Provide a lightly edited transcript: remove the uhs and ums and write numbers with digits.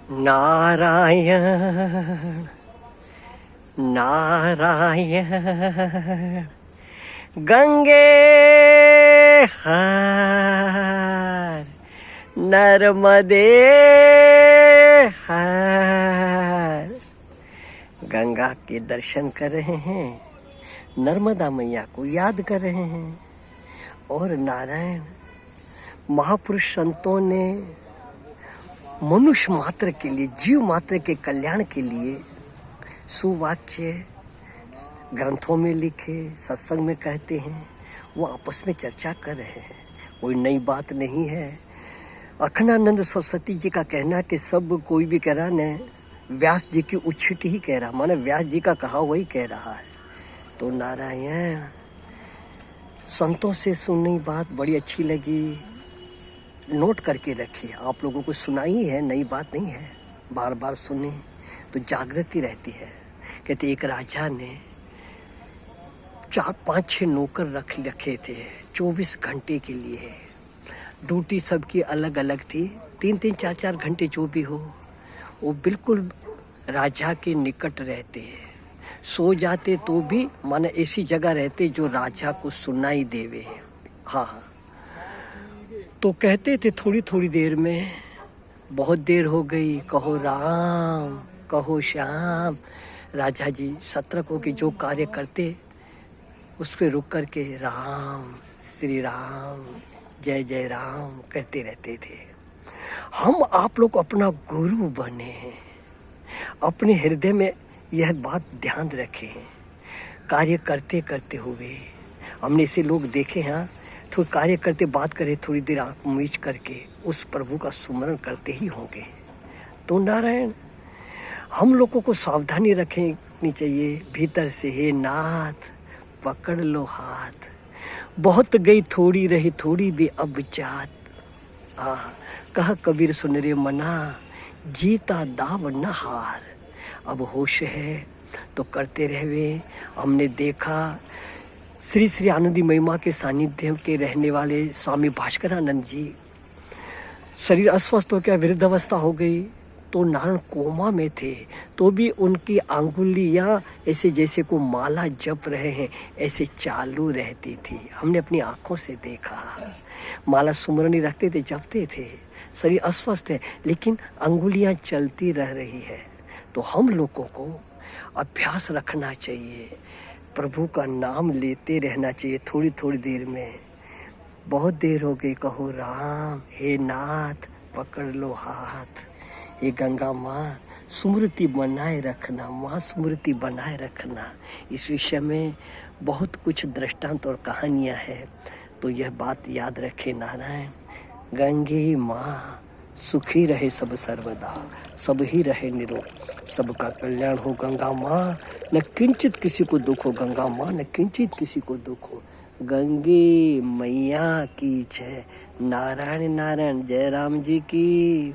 नारायण नारायण गंगे हर नर्मदे हर। गंगा के दर्शन कर रहे हैं, नर्मदा मैया को याद कर रहे हैं और नारायण महापुरुष संतों ने मनुष्य मात्र के लिए, जीव मात्र के कल्याण के लिए सुवाक्य ग्रंथों में लिखे, सत्संग में कहते हैं, वो आपस में चर्चा कर रहे हैं। कोई नई बात नहीं है। अखंडानंद सरस्वती जी का कहना कि सब कोई भी कह रहा न, व्यास जी की उच्छिट ही कह रहा, माने व्यास जी का कहा वही कह रहा है। तो नारायण संतों से सुनी बात बड़ी अच्छी लगी, नोट करके रखिए। आप लोगों को सुनाई है, नई बात नहीं है, बार बार सुने तो जागृति रहती है। कहते एक राजा ने 4-5-6 नौकर रखे थे 24 घंटे के लिए। ड्यूटी सबकी अलग अलग थी, 3-3 4-4 घंटे जो भी हो, वो बिल्कुल राजा के निकट रहते हैं। सो जाते तो भी माने ऐसी जगह रहते जो राजा को सुनाई देवे। हाँ, तो कहते थे थोड़ी थोड़ी देर में, बहुत देर हो गई, कहो राम कहो श्याम। राजा जी सतर्क हो के जो कार्य करते उस पे रुक कर के राम श्री राम जय जय राम करते रहते थे। हम आप लोग अपना गुरु बने हैं, अपने हृदय में यह बात ध्यान रखें। कार्य करते करते हुए हमने ऐसे लोग देखे हैं, थोड़ी कार्य करते बात करे, थोड़ी देर आंख मीच करके उस प्रभु का सुमरण करते ही होंगे। तो नारायण हम लोगों को सावधानी रखनी चाहिए भीतर से। हे नाथ पकड़ लो हाथ, बहुत गई थोड़ी रही थोड़ी भी अब जात। कह कबीर सुन रे मना, जीता दाव न हार। अब होश है तो करते रहवे। हमने देखा श्री श्री आनंदी महिमा के सानिध्य के रहने वाले स्वामी भास्करानंद जी, शरीर अस्वस्थ हो गया, वृद्धावस्था हो गई, तो नारायण कोमा में थे, तो भी उनकी अंगुलियां ऐसे जैसे को माला जप रहे हैं ऐसे चालू रहती थी। हमने अपनी आंखों से देखा। माला सुमरनी रखते थे, जपते थे, शरीर अस्वस्थ है लेकिन अंगुलियां चलती रह रही है। तो हम लोगों को अभ्यास रखना चाहिए, प्रभु का नाम लेते रहना चाहिए थोड़ी थोड़ी देर में। बहुत देर हो गई, कहो राम, हे नाथ पकड़ लो हाथ। ये गंगा माँ स्मृति बनाए रखना, माँ स्मृति बनाए रखना। इस विषय में बहुत कुछ दृष्टांत और कहानियाँ हैं, तो यह बात याद रखे नारायण। गंगे माँ सुखी रहे सब सर्वदा, सब ही रहे निरोग, सबका कल्याण हो। गंगा माँ न किंचित किसी को दुख हो, गंगा माँ न किंचित किसी को दुख हो। गंगे मैया की जय। नारायण नारायण, जय राम जी की।